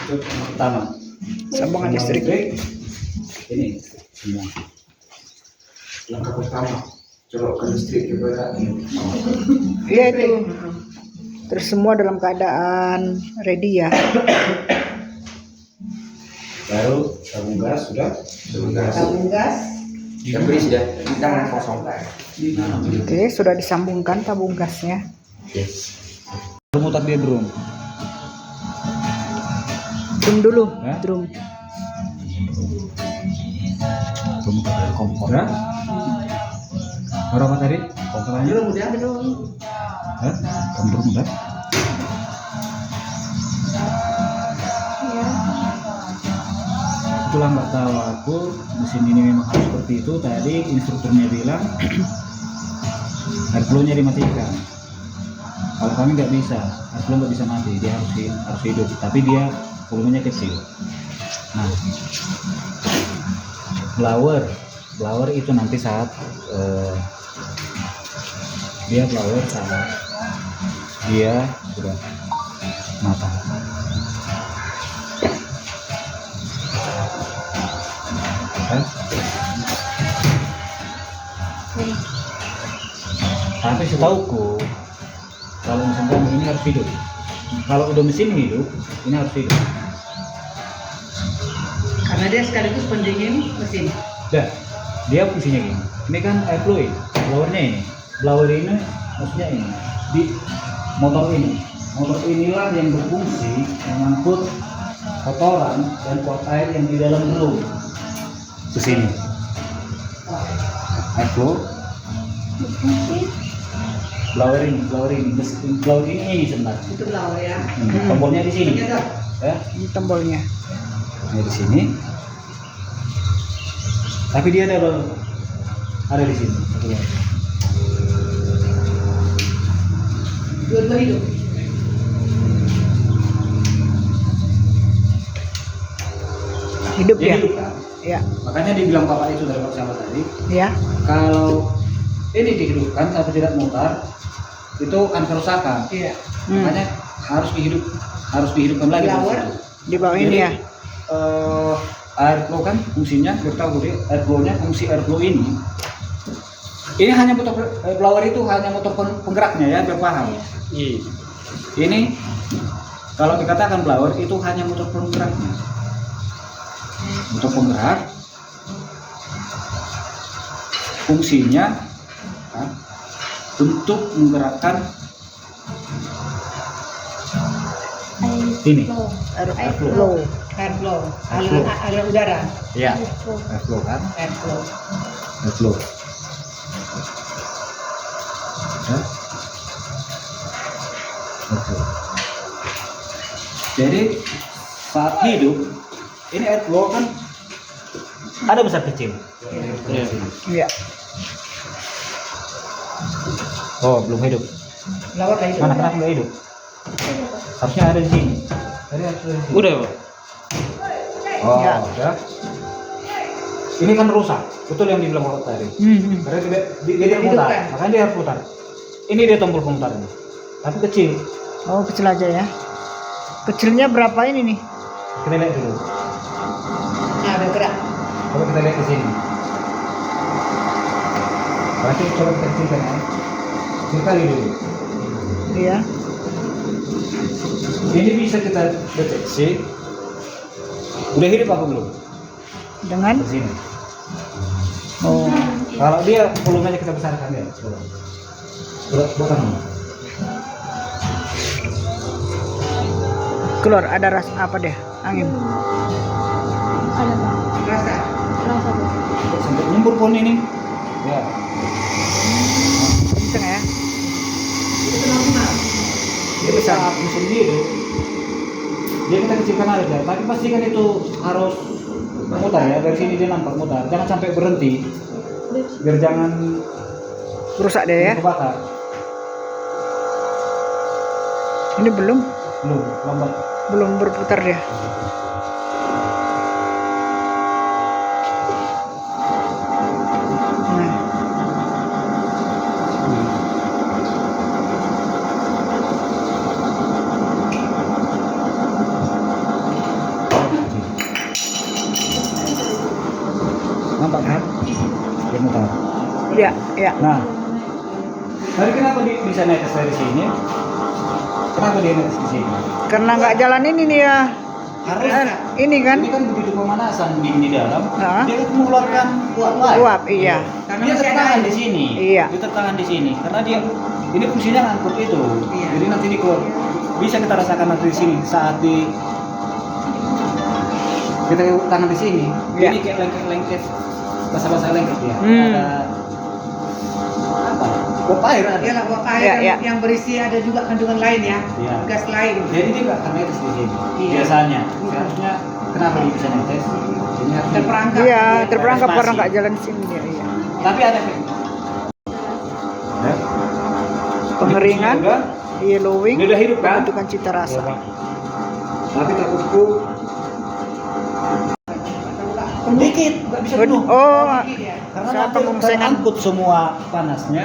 Itu pertama. Sambungan listrik. Ini semua. Langkah pertama, colokkan listrik kepada Iya itu. Terus semua dalam keadaan ready ya. baru tabung gas sudah. Tabung gas. Yang beri sudah. Jangan kosong. Oke, sudah disambungkan tabung gasnya. Yes. Mutar dia drum. Drum dulu, Hah? drum. Drum dari kompor. Ya? Berapa tadi? Komporannya? Drum udah drum. Hah? Kompor udah? Iya. Itulah nggak tahu aku mesin ini memang harus seperti itu. Tadi instrukturnya bilang airflow-nya dimatikan. Kalau kami nggak bisa, airflow nggak bisa mati, dia harus hidup. Tapi dia volumenya kecil. Nah, blower itu nanti saat dia sudah matang. Kan? Tapi setauku kalau mesin kamu ini harus hidup. Kalau udah mesin hidup, ini harus hidup. Karena dia sekaligus pendingin mesin. Dah, dia fungsinya gini. Ini kan airflow ini, blowernya ini. Blower ini maksudnya ini di motor ini. Motor inilah yang berfungsi mengangkut kotoran dan uap air yang di dalam drum ke sini. Airflow. Blower ini sebenarnya. Itu blower ya. Tombolnya di sini. Begitu. Ya, Ini tombolnya. ini di sini. Tapi dia ada di sini. Dua-dua hidup. Hidup Dia ya. hidup kan? Ya, Makanya dibilang bapak itu dari sama tadi, ya. kalau ini dihidupkan tapi tidak mutar, itu akan kerusakan. Iya. Makanya harus dihidupkan lagi. Blower. Di bawah ini ya. Airflow kan fungsinya, kita tahu dia airflow-nya, fungsi airflow ini. Ini hanya motor blower itu hanya motor penggeraknya ya, biar paham. Ini kalau dikatakan blower itu hanya motor penggeraknya. Motor penggerak fungsinya kan, untuk menggerakkan ini Airflow. Airflow. Airflow. Aliran udara. ya airflow kan Airflow. airflow ya. Airflow. Jadi saat hidup ini airflow kan ada besar kecil. Iya. Oh, belum hidup. Blower kayak Mana kenapa nggak hidup? Harusnya ada di sini. Tadi harus ada di sini. Udah, Pak. Oh, Ya. ya. Ini kan rusak. Betul yang dibilang Bapak tadi. Karena dia tidak Hidup, mutar. kan? Makanya dia harus putar. Ini dia tombol pemutarnya. Tapi kecil. Oh, kecil aja ya. Kecilnya berapa ini nih? Kita lihat dulu. Nah, bergerak. Coba kita lihat di sini. Berarti coba kita kecilkan ya. Kecil kali dulu. Iya. Ini bisa kita deteksi. Udah hidup apa belum? Dengan Di sini. oh, Kalau dia volumenya kita besarkan ya. Coba. Bukan. keluar ada rasa apa deh? Angin. Rasa. Sampai nyembur pohon ini. Ya. Kenceng ya. Itu normal. Dia besar mesin dia itu. Dia kita kecilkan aja, tapi pastikan itu harus mutar ya. Dari sini dia nampak mutar. Jangan sampai berhenti. Biar jangan Rusak deh ya. kebakar. Ini belum Lambat. berputar dia. Nah, kan? Dia mutar. Iya, iya. Nah, tapi kenapa dia bisa netes dari sini? Kenapa dia netes di sini? Karena nggak jalan ini nih ya. Harus. Ini kan Ini kan begitu pemanasan di dalam, Hah? dia mengeluarkan uap. uap, iya. Karena Dia masih ada tertahan air. di sini. Iya. Dia tertahan di sini karena dia ini fungsinya ngangkut itu. Iya. Jadi nanti di keluar bisa kita rasakan nanti di sini saat di kita tangan di sini. Iya. Ini kayak lengket basah-basah lengket ya. Hmm. Ada apa? Uap air ada. Iyalah uap air Iya, iya. yang berisi ada juga kandungan lain ya. Iya. Gas lain. Jadi dia nggak akan netes di sini. Iya. Biasanya. Seharusnya kenapa dia bisa netes? Ini harus Terperangkap. Iya, terperangkap Spasi. karena nggak jalan di sini dia. Iya. Tapi ada ya. Pengeringan, Udah, yellowing, ini udah hidup kan? pembentukan cita rasa. Iya, Pak. Tapi takutku dikit, nggak bisa penuh. Oh, Karena saat nanti pengungsengan. terangkut semua panasnya.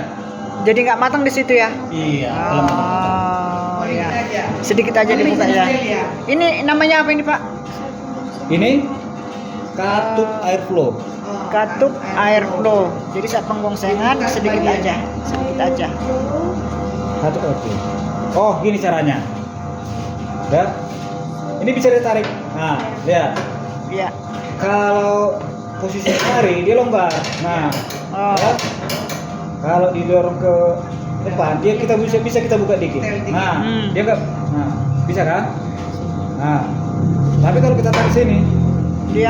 jadi nggak matang di situ ya? Iya, kalau matang-matang. Oh, Sedikit ya. aja. Sedikit aja Ini dibuka bisa ya. detail ya. Ini namanya apa ini Pak? Ini katup airflow. Oh, Katup air flow. Jadi saat pengongsengan sedikit aja, sedikit aja. Katup airflow. Oh, gini caranya. Ya. Ini bisa ditarik. Nah, lihat. Iya. Kalau posisi hari dia longgar. Nah, Oh. ya. Kalau didorong ke depan, dia bisa kita buka dikit. Nah, Hmm. dia nggak. Nah, bisa kan? Nah, tapi kalau kita tarik sini, Dia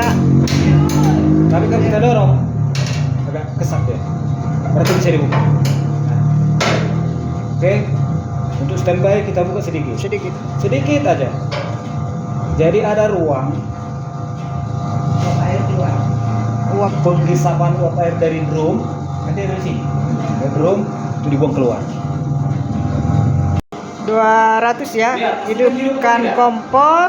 tapi kalau kita dorong, agak kesat ya. Berarti bisa dibuka. Nah. Oke, untuk standby kita buka sedikit, sedikit. aja. Jadi ada ruang uap air keluar. Uap penghisapan uap air dari drum, kan dia dari sini. Dari drum itu dibuang keluar. 200 ya. Iya, Hidupkan iya. kompor.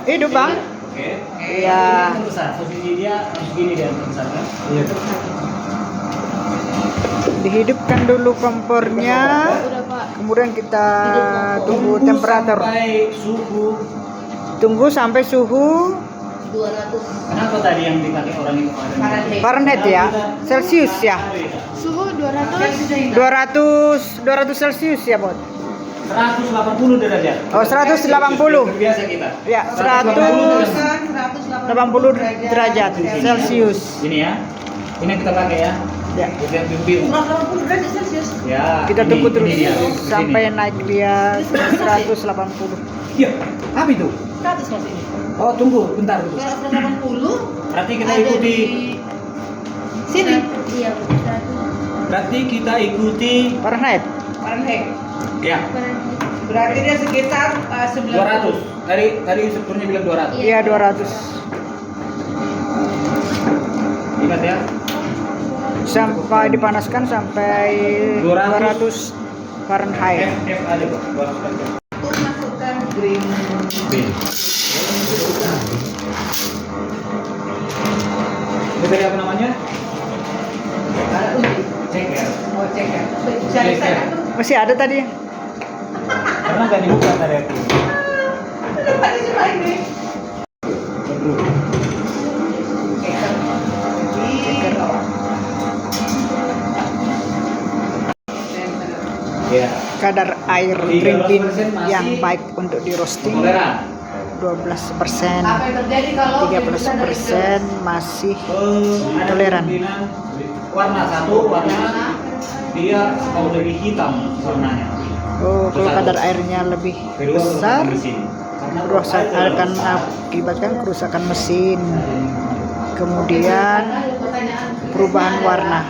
Hidup Bang. Oke. Iya. Ini terbesar. Posisi dia harus gini dia terbesar kan? Iya. Dihidupkan dulu kompornya. Kemudian kita tunggu temperatur. Sampai suhu. Tunggu sampai suhu 200. Kenapa tadi yang dipakai orang itu Fahrenheit. Fahrenheit ya. Celcius ya. Suhu 200. 200 Celcius ya, Bot. 180 derajat. Oh, 180. Biasa kita. Ya, 180 180 derajat Celcius. Ini ya. Ini yang kita pakai ya. Ya. Itu yang biru. 180 derajat Celcius. Ya. Kita ini- tunggu terus ini dia. sampai Sini. naik dia 180. Iya. Apa itu? 100 mas ini. Oh, tunggu bentar dulu. Kalau 180 Berarti kita ada ikuti. di sini. Iya, 100. Berarti kita ikuti. Fahrenheit. Fahrenheit. Ya. Berarti dia sekitar 90. 200. Tadi instrukturnya bilang 200. Iya, 200. Ingat ya. Sampai dipanaskan sampai 200 Fahrenheit. F ada kok. 200. Untuk masukkan green B. Ini tadi apa namanya? uji. Ceker. Oh, cek ya. Bisa di sana tuh. Masih ada tadi. Karena nggak dibuka tadi aku. Kenapa di sini ini? Bro. Ceker. Di bawah. Ya. Kadar air 13% green bean masih yang baik untuk di roasting Toleran. 12%. Apa yang terjadi kalau 13% masih Ada Toleran. kemungkinan warna satu, warna dia kalau lebih hitam warnanya. Oh, kalau kadar airnya lebih Kedua, besar, mesin. Karena kerusakan air akan besar. mengakibatkan kerusakan mesin. Kemudian pertanyaan perubahan warna.